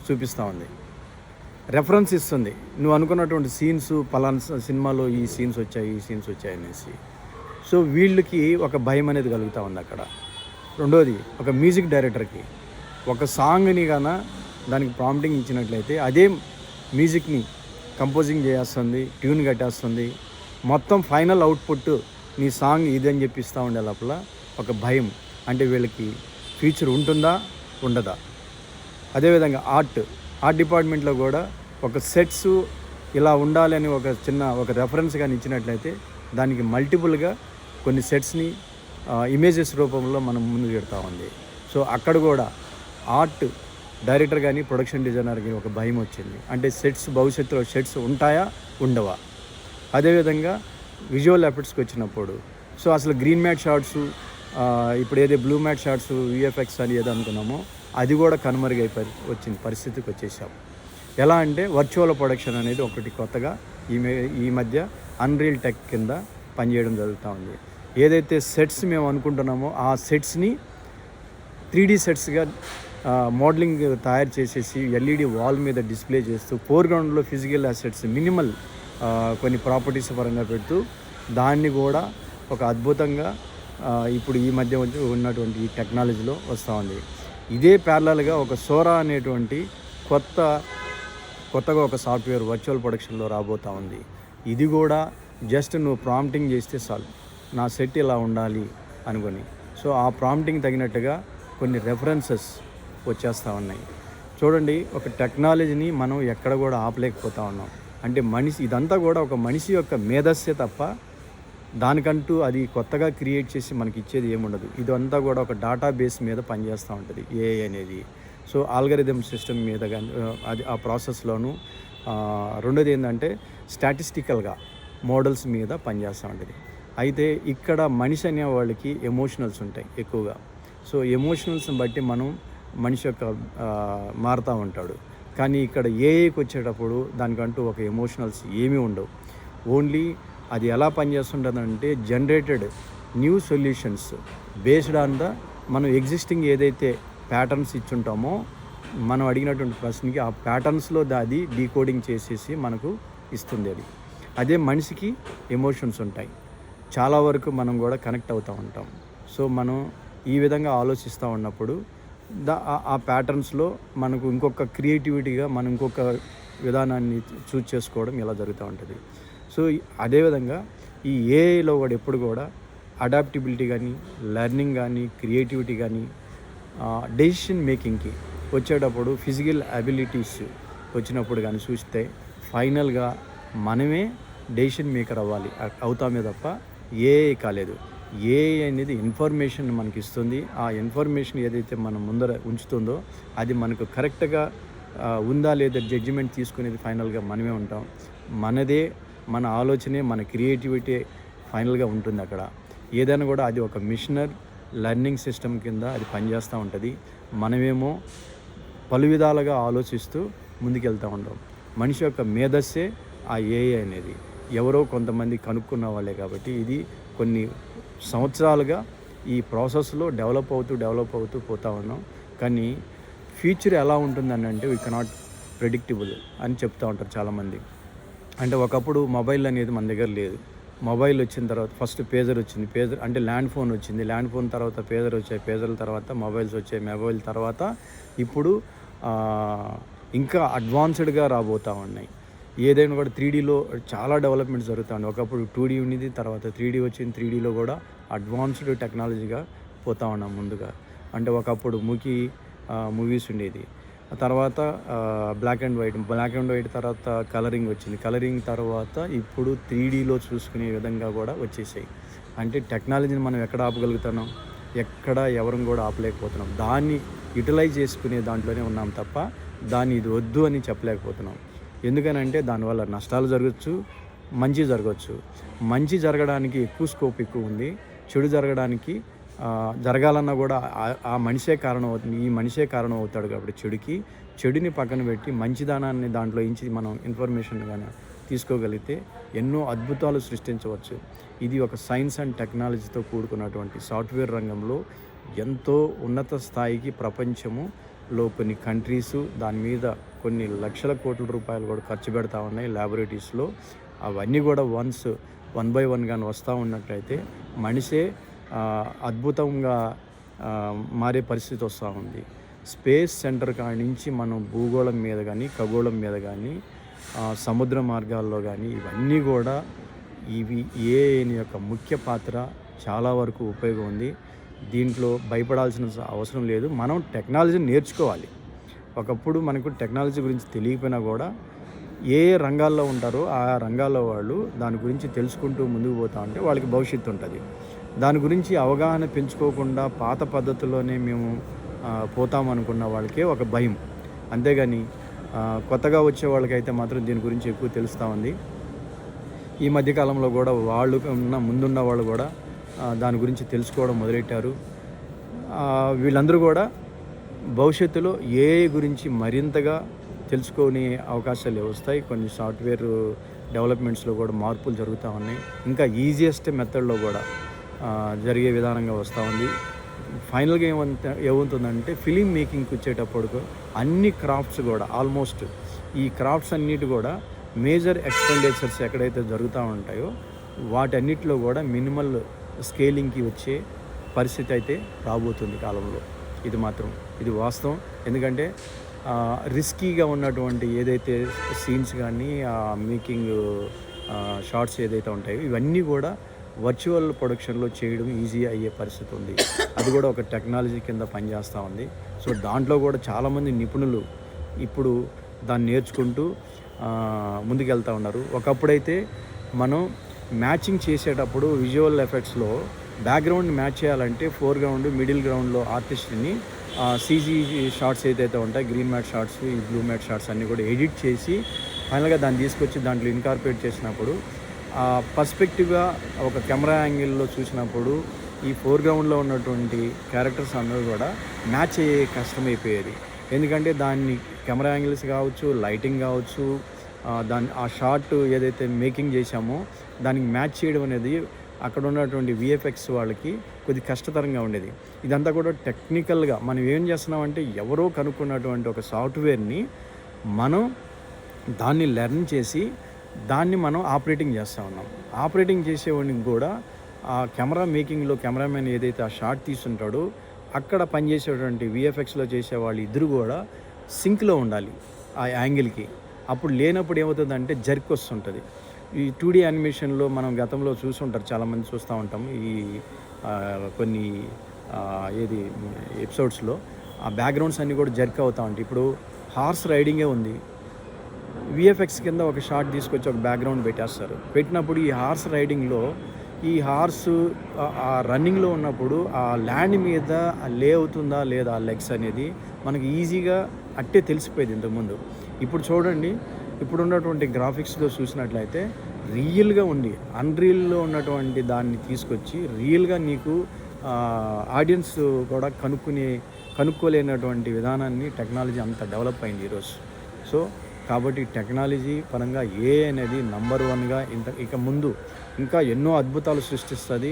చూపిస్తూ ఉంది, రెఫరెన్స్ ఇస్తుంది. నువ్వు అనుకున్నటువంటి సీన్స్ పలానా సినిమాలో ఈ సీన్స్ వచ్చాయి అనేసి. సో వీళ్ళకి ఒక భయం అనేది కలుగుతూ ఉంది అక్కడ. రెండోది, ఒక మ్యూజిక్ డైరెక్టర్కి ఒక సాంగ్ని గాన దానికి ప్రాంప్టింగ్ ఇచ్చినట్లయితే అదే మ్యూజిక్ని కంపోజింగ్ చేస్తుంది, ట్యూన్ కట్టేస్తుంది. మొత్తం ఫైనల్ అవుట్పుట్ నీ సాంగ్ ఇదని చెప్పిస్తూ ఉండే లోపల ఒక భయం, అంటే వీళ్ళకి ఫ్యూచర్ ఉంటుందా ఉండదా. అదేవిధంగా ఆర్ట్ డిపార్ట్మెంట్లో కూడా ఒక సెట్స్ ఇలా ఉండాలి అని ఒక రెఫరెన్స్ కానీ ఇచ్చినట్లయితే దానికి మల్టిపుల్గా కొన్ని సెట్స్ని ఇమేజెస్ రూపంలో మనం ముందుకు పెడతా ఉంది. సో అక్కడ కూడా ఆర్ట్ డైరెక్టర్ కానీ ప్రొడక్షన్ డిజైనర్ కానీ ఒక భయం వచ్చింది, అంటే భవిష్యత్తులో సెట్స్ ఉంటాయా ఉండవా. అదేవిధంగా విజువల్ ఎఫెక్ట్స్కి వచ్చినప్పుడు సో అసలు గ్రీన్ మ్యాట్ షాట్స్, ఇప్పుడు ఏదో బ్లూ మ్యాట్ షాట్స్ విఎఫ్ఎక్స్ అని ఏదో అనుకున్నామో అది కూడా వచ్చిన పరిస్థితికి వచ్చేసాం. ఎలా అంటే వర్చువల్ ప్రొడక్షన్ అనేది ఒకటి కొత్తగా ఈ మధ్య అన్రియల్ టెక్ కింద పనిచేయడం జరుగుతూ ఉంది. ఏదైతే సెట్స్ మేము అనుకుంటున్నామో ఆ సెట్స్ని 3D సెట్స్గా మోడలింగ్ తయారు చేసేసి ఎల్ఈడి వాల్ మీద డిస్ప్లే చేస్తూ ఫోర్గ్రౌండ్లో ఫిజికల్ అసెట్స్ మినిమల్ కొన్ని ప్రాపర్టీస్ పరంగా పెడుతూ దాన్ని కూడా ఒక అద్భుతంగా ఇప్పుడు ఈ మధ్య ఉన్నటువంటి ఈ టెక్నాలజీలో వస్తూ ఉంది. ఇదే ప్యారలల్గా ఒక సోరా అనేటువంటి కొత్తగా ఒక సాఫ్ట్వేర్ వర్చువల్ ప్రొడక్షన్లో రాబోతూ ఉంది. ఇది కూడా జస్ట్ నువ్వు ప్రాంప్టింగ్ చేస్తే చాలు, నా సెట్ ఇలా ఉండాలి అనుకొని. సో ఆ ప్రాంప్టింగ్ తగినట్టుగా కొన్ని రెఫరెన్సెస్ వచ్చేస్తూ ఉన్నాయి. చూడండి, ఒక టెక్నాలజీని మనం ఎక్కడ కూడా ఆపలేకపోతూ ఉన్నాం. అంటే ఇదంతా కూడా ఒక మనిషి యొక్క మేధస్సే తప్ప దానికంటూ అది కొత్తగా క్రియేట్ చేసి మనకి ఇచ్చేది ఏముండదు. ఇదంతా కూడా ఒక డేటాబేస్ మీద పనిచేస్తూ ఉంటుంది ఏఐ అనేది. సో ఆల్గరిథమ్ సిస్టమ్ మీద కానీ అది ఆ ప్రాసెస్లోను రెండోది ఏంటంటే స్టాటిస్టికల్గా మోడల్స్ మీద పనిచేస్తూ ఉంటుంది. అయితే ఇక్కడ మనిషి అనే వాళ్ళకి ఎమోషనల్స్ ఉంటాయి ఎక్కువగా. సో ఎమోషనల్స్ని బట్టి మనిషి యొక్క మారుతూ ఉంటాడు. కానీ ఇక్కడ ఏఐకి వచ్చేటప్పుడు దానికంటూ ఒక ఎమోషనల్స్ ఏమీ ఉండవు. ఓన్లీ అది ఎలా పనిచేస్తుంటుందంటే generated new solutions based on మనం ఎగ్జిస్టింగ్ ఏదైతే ప్యాటర్న్స్ ఇచ్చుంటామో మనం అడిగినటువంటి ప్రశ్నకి ఆ ప్యాటర్న్స్లో అది డీకోడింగ్ చేసేసి మనకు ఇస్తుంది. అదే మనిషికి ఎమోషన్స్ ఉంటాయి. చాలా వరకు మనం కూడా కనెక్ట్ అవుతూ ఉంటాం. సో మనం ఈ విధంగా ఆలోచిస్తూ ఉన్నప్పుడు ఆ ప్యాటర్న్స్లో మనకు ఇంకొక క్రియేటివిటీగా మనం ఇంకొక విధానాన్ని చూజ్ చేసుకోవడం ఇలా జరుగుతూ ఉంటుంది. సో అదేవిధంగా ఈ ఏఐలో కూడా ఎప్పుడు కూడా అడాప్టబిలిటీ కానీ, లెర్నింగ్ కానీ, క్రియేటివిటీ కానీ, డెసిషన్ మేకింగ్కి వచ్చేటప్పుడు ఫిజికల్ అబిలిటీస్ వచ్చినప్పుడు కానీ చూస్తే ఫైనల్గా మనమే డెసిషన్ మేకర్ అవుతామే తప్ప ఏఐ కాలేదు. ఏఐ అనేది ఇన్ఫర్మేషన్ మనకి ఇస్తుంది. ఆ ఇన్ఫర్మేషన్ ఏదైతే మనం ముందర ఉంచుతుందో అది మనకు కరెక్ట్గా ఉందా లేదా జడ్జిమెంట్ తీసుకునేది ఫైనల్గా మనమే ఉంటాం. మన ఆలోచనే మన క్రియేటివిటీ ఫైనల్గా ఉంటుంది. అక్కడ ఏదైనా కూడా అది ఒక మిషనర్ లెర్నింగ్ సిస్టమ్ కింద అది పనిచేస్తూ ఉంటుంది. మనమేమో పలు విధాలుగా ఆలోచిస్తూ ముందుకెళ్తూ ఉంటాం. మనిషి యొక్క మేధస్సే ఆ ఏఐ అనేది ఎవరో కొంతమంది కనుక్కున్న వాళ్ళే. కాబట్టి ఇది కొన్ని సంవత్సరాలుగా ఈ ప్రాసెస్లో డెవలప్ అవుతూ పోతూ ఉన్నాం. కానీ ఫ్యూచర్ ఎలా ఉంటుందని అంటే వీ కెనాట్ ప్రెడిక్టబుల్ అని చెప్తూ ఉంటారు చాలామంది. అంటే ఒకప్పుడు మొబైల్ అనేది మన దగ్గర లేదు. మొబైల్ వచ్చిన తర్వాత ఫస్ట్ పేజర్ వచ్చింది. పేజర్ అంటే ల్యాండ్ ఫోన్ వచ్చింది. ల్యాండ్ ఫోన్ తర్వాత పేజర్ వచ్చాయి. పేజర్ల తర్వాత మొబైల్స్ వచ్చాయి. మొబైల్ తర్వాత ఇప్పుడు ఇంకా అడ్వాన్స్డ్గా రాబోతూ ఉన్నాయి. ఏదైనా కూడా 3Dలో చాలా డెవలప్మెంట్స్ జరుగుతుంది. ఒకప్పుడు 2D ఉండేది, తర్వాత 3D వచ్చింది. 3Dలో కూడా అడ్వాన్స్డ్ టెక్నాలజీగా పోతూ ఉన్నాం ముందుగా. అంటే ఒకప్పుడు మూవీస్ ఉండేది, తర్వాత బ్లాక్ అండ్ వైట్ తర్వాత కలరింగ్ వచ్చింది. కలరింగ్ తర్వాత ఇప్పుడు 3Dలో చూసుకునే విధంగా కూడా వచ్చేసాయి. అంటే టెక్నాలజీని మనం ఎక్కడ ఆపగలుగుతున్నాం, ఎవరం కూడా ఆపలేకపోతున్నాం. దాన్ని యూటిలైజ్ చేసుకునే దాంట్లోనే ఉన్నాం తప్ప దాన్ని ఇది వద్దు అని చెప్పలేకపోతున్నాం. ఎందుకనంటే దానివల్ల నష్టాలు జరగచ్చు, మంచి జరగచ్చు. మంచి జరగడానికి ఎక్కువ ఉంది. చెడు జరగడానికి జరగాలన్నా కూడా ఆ మనిషే కారణం అవుతుంది. ఈ మనిషే కారణం అవుతాడు. కాబట్టి చెడుని పక్కన పెట్టి మంచిదానాన్ని దాంట్లో ఇంచి మనం ఇన్ఫర్మేషన్ కానీ తీసుకోగలిగితే ఎన్నో అద్భుతాలు సృష్టించవచ్చు. ఇది ఒక సైన్స్ అండ్ టెక్నాలజీతో కూడుకున్నటువంటి సాఫ్ట్వేర్ రంగంలో ఎంతో ఉన్నత స్థాయికి ప్రపంచములో కొన్ని కంట్రీసు దాని మీద కొన్ని లక్షల కోట్ల రూపాయలు కూడా ఖర్చు పెడతా ఉన్నాయి ల్యాబొరేటరీస్లో. అవన్నీ కూడా వన్ బై వన్ కానీ వస్తూ ఉన్నట్లయితే మనిషే అద్భుతంగా మారే పరిస్థితి వస్తూ ఉంది. స్పేస్ సెంటర్ కాడి నుంచి మనం భూగోళం మీద కానీ, ఖగోళం మీద కానీ, సముద్ర మార్గాల్లో కానీ ఇవన్నీ కూడా ఏఐ యొక్క ముఖ్య పాత్ర చాలా వరకు ఉపయోగం ఉంది. దీంట్లో భయపడాల్సిన అవసరం లేదు. మనం టెక్నాలజీని నేర్చుకోవాలి. ఒకప్పుడు మనకు టెక్నాలజీ గురించి తెలియకపోయినా కూడా ఏ రంగాల్లో ఉంటారో ఆ రంగాల్లో వాళ్ళు దాని గురించి తెలుసుకుంటూ ముందుకు పోతా ఉంటే వాళ్ళకి భవిష్యత్తు ఉంటుంది. దాని గురించి అవగాహన పెంచుకోకుండా పాత పద్ధతుల్లోనే మేము పోతామనుకున్న వాళ్ళకే ఒక భయం. అంతేగాని కొత్తగా వచ్చే వాళ్ళకైతే మాత్రం దీని గురించి ఎక్కువ తెలుస్తూ ఉంది. ఈ మధ్యకాలంలో కూడా ముందున్న వాళ్ళు కూడా దాని గురించి తెలుసుకోవడం మొదలెట్టారు. వీళ్ళందరూ కూడా భవిష్యత్తులో ఏఐ గురించి మరింతగా తెలుసుకునే అవకాశాలు వస్తాయి. కొన్ని సాఫ్ట్వేర్ డెవలప్మెంట్స్లో కూడా మార్పులు జరుగుతూ ఉన్నాయి. ఇంకా ఈజియెస్ట్ మెథడ్లో కూడా జరిగే విధానంగా వస్తూ ఉంది. ఫైనల్గా ఏమవుతుందంటే ఫిలిం మేకింగ్కి వచ్చేటప్పుడు అన్ని క్రాఫ్ట్స్ కూడా ఆల్మోస్ట్ ఈ క్రాఫ్ట్స్ అన్నిటి కూడా మేజర్ ఎక్స్పెండిచర్స్ ఎక్కడైతే జరుగుతూ ఉంటాయో వాటన్నిటిలో కూడా మినిమల్ స్కేలింగ్కి వచ్చే పరిస్థితి అయితే రాబోతుంది కాలంలో. ఇది వాస్తవం. ఎందుకంటే రిస్కీగా ఉన్నటువంటి ఏదైతే సీన్స్ కానీ మేకింగ్ షార్ట్స్ ఏదైతే ఉంటాయో ఇవన్నీ కూడా వర్చువల్ ప్రొడక్షన్లో చేయడం ఈజీ అయ్యే పరిస్థితి ఉంది. అది కూడా ఒక టెక్నాలజీ కింద పనిచేస్తూ ఉంది. సో దాంట్లో కూడా చాలామంది నిపుణులు ఇప్పుడు దాన్ని నేర్చుకుంటూ ముందుకెళ్తూ ఉన్నారు. ఒకప్పుడైతే మనం మ్యాచింగ్ చేసేటప్పుడు విజువల్ ఎఫెక్ట్స్లో బ్యాక్గ్రౌండ్ మ్యాచ్ చేయాలంటే ఫోర్గ్రౌండ్ మిడిల్ గ్రౌండ్లో ఆర్టిస్ట్ని సీజీ షార్ట్స్ ఏదైతే ఉంటాయి, గ్రీన్ మ్యాట్ షార్ట్స్, ఈ బ్లూ మ్యాట్ షార్ట్స్ అన్నీ కూడా ఎడిట్ చేసి ఫైనల్గా దాన్ని తీసుకొచ్చి దాంట్లో ఇన్కార్పొరేట్ చేసినప్పుడు పర్స్పెక్టివ్గా ఒక కెమెరా యాంగిల్లో చూసినప్పుడు ఈ ఫోర్గ్రౌండ్లో ఉన్నటువంటి క్యారెక్టర్స్ అందరూ కూడా మ్యాచ్ అయ్యే కష్టమైపోయేది. ఎందుకంటే దాన్ని కెమెరా యాంగిల్స్ కావచ్చు, లైటింగ్ కావచ్చు, దాన్ని ఆ షార్ట్ ఏదైతే మేకింగ్ చేశామో దానికి మ్యాచ్ చేయడం అనేది అక్కడ ఉన్నటువంటి విఎఫ్ఎక్స్ వాళ్ళకి కొద్ది కష్టతరంగా ఉండేది. ఇదంతా కూడా టెక్నికల్గా మనం ఏం చేస్తున్నామంటే ఎవరో కనుక్కున్నటువంటి ఒక సాఫ్ట్వేర్ని మనం దాన్ని లెర్న్ చేసి దాన్ని మనం ఆపరేటింగ్ చేస్తూ ఉన్నాం. ఆపరేటింగ్ చేసేవాడికి కూడా ఆ కెమెరా మేకింగ్లో కెమెరామెన్ ఏదైతే ఆ షాట్ తీసుంటాడో అక్కడ పనిచేసేటువంటి విఎఫ్ఎక్స్లో చేసేవాళ్ళు ఇద్దరు కూడా సింక్లో ఉండాలి ఆ యాంగిల్కి. అప్పుడు లేనప్పుడు ఏమవుతుందంటే జర్క్ వస్తుంటుంది. ఈ 2D యానిమేషన్లో మనం గతంలో చూసుంటారు, చాలామంది చూస్తూ ఉంటాం ఈ కొన్ని ఏది ఎపిసోడ్స్లో ఆ బ్యాక్గ్రౌండ్స్ అన్నీ కూడా జర్క్ అవుతూ ఉంటాయి. ఇప్పుడు హార్స్ రైడింగే ఉంది, విఎఫ్ఎక్స్ కింద ఒక షాట్ తీసుకొచ్చి ఒక బ్యాక్గ్రౌండ్ పెట్టేస్తారు. పెట్టినప్పుడు ఈ హార్స్ రైడింగ్లో ఈ హార్స్ ఆ రన్నింగ్లో ఉన్నప్పుడు ఆ ల్యాండ్ మీద లే అవుతుందా లేదా ఆ లెగ్స్ అనేది మనకి ఈజీగా అట్టే తెలిసిపోయేది ఇంతకుముందు. ఇప్పుడు చూడండి, ఇప్పుడు ఉన్నటువంటి గ్రాఫిక్స్లో చూసినట్లయితే రియల్గా ఉండి అన్రియల్లో ఉన్నటువంటి దాన్ని తీసుకొచ్చి రియల్గా నీకు ఆడియన్స్ కూడా కనుక్కోలేనటువంటి విధానాన్ని టెక్నాలజీ అంత డెవలప్ అయింది ఈరోజు. సో కాబట్టి టెక్నాలజీ పరంగా అనేది నంబర్ 1గా ఇక ముందు ఇంకా ఎన్నో అద్భుతాలు సృష్టిస్తుంది.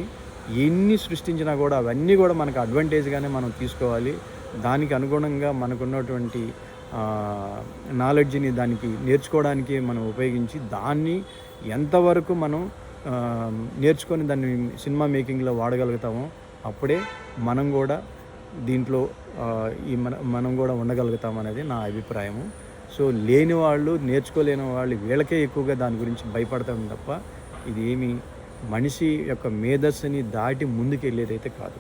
ఎన్ని సృష్టించినా కూడా అవన్నీ కూడా మనకు అడ్వాంటేజ్గానే మనం తీసుకోవాలి. దానికి అనుగుణంగా మనకున్నటువంటి నాలెడ్జ్ని దానికి నేర్చుకోవడానికి మనం ఉపయోగించి దాన్ని ఎంతవరకు మనం నేర్చుకొని దాన్ని సినిమా మేకింగ్లో వాడగలుగుతామో అప్పుడే మనం కూడా దీంట్లో మనం కూడా ఉండగలుగుతాం అనేది నా అభిప్రాయము. సో లేని వాళ్ళు, నేర్చుకోలేని వాళ్ళు వీళ్ళకే ఎక్కువగా దాని గురించి భయపడతాం తప్ప ఇది ఏమి మనిషి యొక్క మేధస్సుని దాటి ముందుకెళ్ళేదైతే కాదు.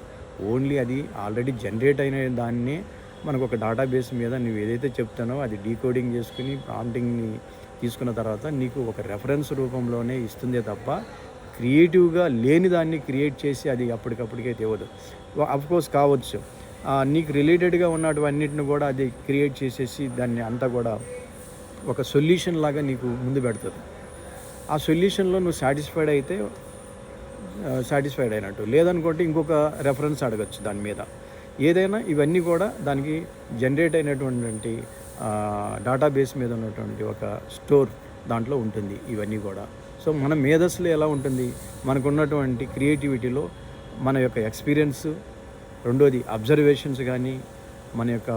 ఓన్లీ అది ఆల్రెడీ జనరేట్ అయిన దాన్నే మనకు ఒక డేటాబేస్ మీద నువ్వు ఏదైతే చెప్తానో అది డీకోడింగ్ చేసుకుని ప్రాంప్టింగ్ని తీసుకున్న తర్వాత నీకు ఒక రెఫరెన్స్ రూపంలోనే ఇస్తుందే తప్ప క్రియేటివ్గా లేని దాన్ని క్రియేట్ చేసి అది అప్పటికప్పటికే తెవదు. అఫ్కోర్స్ కావచ్చు, నీకు రిలేటెడ్గా ఉన్నటువన్నిటిని కూడా అది క్రియేట్ చేసేసి దాన్ని అంతా కూడా ఒక సొల్యూషన్ లాగా నీకు ముందు పెడుతుంది. ఆ సొల్యూషన్లో నువ్వు సాటిస్ఫైడ్ అయితే సాటిస్ఫైడ్ అయినట్టు, లేదనుకుంటే ఇంకొక రెఫరెన్స్ అడగచ్చు దాని మీద. ఏదైనా ఇవన్నీ కూడా దానికి జనరేట్ అయినటువంటి డేటాబేస్ మీద ఉన్నటువంటి ఒక స్టోర్ దాంట్లో ఉంటుంది ఇవన్నీ కూడా. సో మన మేధస్సులో ఎలా ఉంటుంది, మనకున్నటువంటి క్రియేటివిటీలో మన యొక్క ఎక్స్పీరియన్స్, రెండోది అబ్జర్వేషన్స్ కానీ, మన యొక్క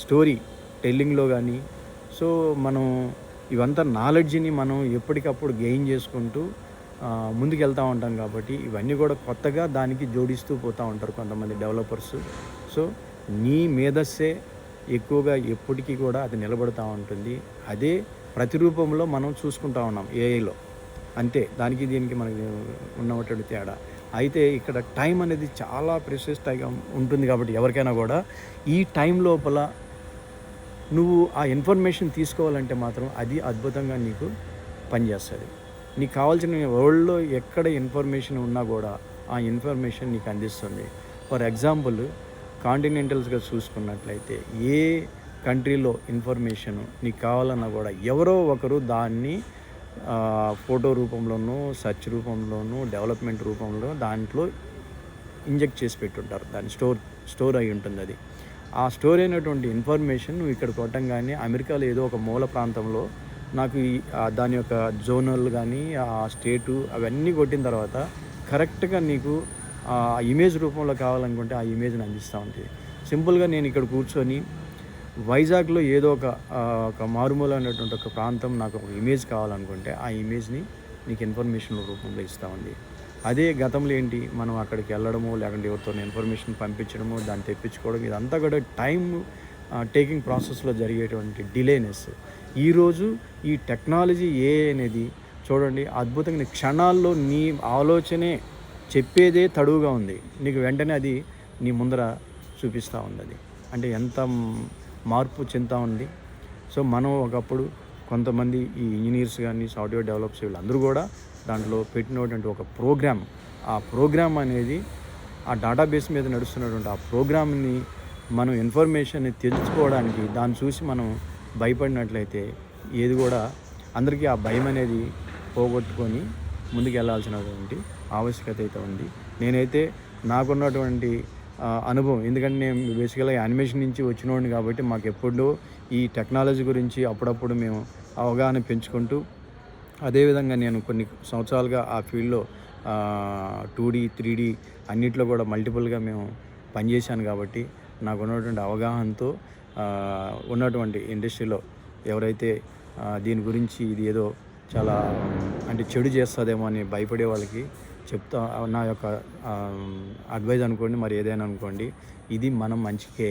స్టోరీ టెల్లింగ్లో కానీ. సో మనం ఇవంతా నాలెడ్జ్ని మనం ఎప్పటికప్పుడు గెయిన్ చేసుకుంటూ ముందుకు వెళ్తూ ఉంటాం కాబట్టి ఇవన్నీ కూడా కొత్తగా దానికి జోడిస్తూ పోతూ ఉంటారు కొంతమంది డెవలపర్స్. సో నీ మేధస్సే ఎక్కువగా ఎప్పటికీ కూడా అది నిలబడుతూ ఉంటుంది. అదే ప్రతిరూపంలో మనం చూసుకుంటూ ఉన్నాం ఏఐలో. అంతే, దానికి దీనికి మనకి ఉన్నటువంటి తేడా. అయితే ఇక్కడ టైం అనేది చాలా ప్రెషియస్ టైంగా ఉంటుంది కాబట్టి ఎవరికైనా కూడా ఈ టైం లోపల నువ్వు ఆ ఇన్ఫర్మేషన్ తీసుకోవాలంటే మాత్రం అది అద్భుతంగా నీకు పనిచేస్తుంది. నీకు కావాల్సిన వరల్డ్లో ఎక్కడ ఇన్ఫర్మేషన్ ఉన్నా కూడా ఆ ఇన్ఫర్మేషన్ నీకు అందిస్తుంది. ఫర్ ఎగ్జాంపుల్ కాంటినెంటల్స్గా చూసుకున్నట్లయితే ఏ కంట్రీలో ఇన్ఫర్మేషన్ నీకు కావాలన్నా కూడా ఎవరో ఒకరు దాన్ని ఫోటో రూపంలోనూ, సెర్చ్ రూపంలోనూ, డెవలప్మెంట్ రూపంలో దాంట్లో ఇంజెక్ట్ చేసి పెట్టుంటారు. దాన్ని స్టోర్ అయి ఉంటుంది. అది ఆ స్టోర్ అయినటువంటి ఇన్ఫర్మేషన్ నువ్వు ఇక్కడ కొట్టంగానే అమెరికాలో ఏదో ఒక మూల ప్రాంతంలో నాకు దాని యొక్క జోనల్ కానీ ఆ స్టేటు అవన్నీ కొట్టిన తర్వాత కరెక్ట్గా నీకు ఆ ఇమేజ్ రూపంలో కావాలనుకుంటే ఆ ఇమేజ్ని అందిస్తూ ఉంటుంది. సింపుల్గా నేను ఇక్కడ కూర్చొని వైజాగ్లో ఏదో ఒక మారుమూల అనేటువంటి ఒక ప్రాంతం నాకు ఒక ఇమేజ్ కావాలనుకుంటే ఆ ఇమేజ్ని నీకు ఇన్ఫర్మేషన్ రూపంలో ఇస్తూ ఉంది. అదే గతంలో ఏంటి, మనం అక్కడికి వెళ్ళడము, లేకుంటే ఎవరితో ఇన్ఫర్మేషన్ పంపించడము, దాన్ని తెప్పించుకోవడం, ఇదంతా కూడా టైం టేకింగ్ ప్రాసెస్లో జరిగేటువంటి డిలేనెస్. ఈరోజు ఈ టెక్నాలజీ అనేది చూడండి అద్భుతంగా క్షణాల్లో నీ ఆలోచనే చెప్పేదే తడువుగా ఉంది, నీకు వెంటనే అది నీ ముందర చూపిస్తూ ఉంది. అది అంటే ఎంత మార్పు చెందుతూ ఉంది. సో మనం ఒకప్పుడు కొంతమంది ఈ ఇంజనీర్స్ కానీ, సాఫ్ట్వేర్ డెవలప్స్ వీళ్ళందరూ కూడా దాంట్లో పెట్టినటువంటి ఒక ప్రోగ్రామ్, ఆ ప్రోగ్రామ్ అనేది ఆ డేటాబేస్ మీద నడుస్తున్నటువంటి ఆ ప్రోగ్రామ్ని మనం ఇన్ఫర్మేషన్ని తెలుసుకోవడానికి దాన్ని చూసి మనం భయపడినట్లయితే ఏది కూడా అందరికీ ఆ భయం అనేది పోగొట్టుకొని ముందుకు వెళ్ళాల్సినటువంటి ఆవశ్యకత అయితే ఉంది. నేనైతే నాకున్నటువంటి అనుభవం, ఎందుకంటే నేను బేసికల్గా యానిమేషన్ నుంచి వచ్చినోడిని కాబట్టి మాకు ఎప్పుడూ ఈ టెక్నాలజీ గురించి అప్పుడప్పుడు మేము అవగాహన పెంచుకుంటూ, అదేవిధంగా నేను కొన్ని సంవత్సరాలుగా ఆ ఫీల్డ్లో 2D 3D అన్నిట్లో కూడా మల్టిపుల్గా మేము పనిచేశాను కాబట్టి నాకు ఉన్నటువంటి అవగాహనతో ఉన్నటువంటి ఇండస్ట్రీలో ఎవరైతే దీని గురించి ఇది ఏదో చాలా అంటే చెడు చేస్తుందేమో అని భయపడే వాళ్ళకి చెప్తా, నా యొక్క అడ్వైజ్ అనుకోండి, మరి ఏదైనా అనుకోండి, ఇది మనం మంచికే.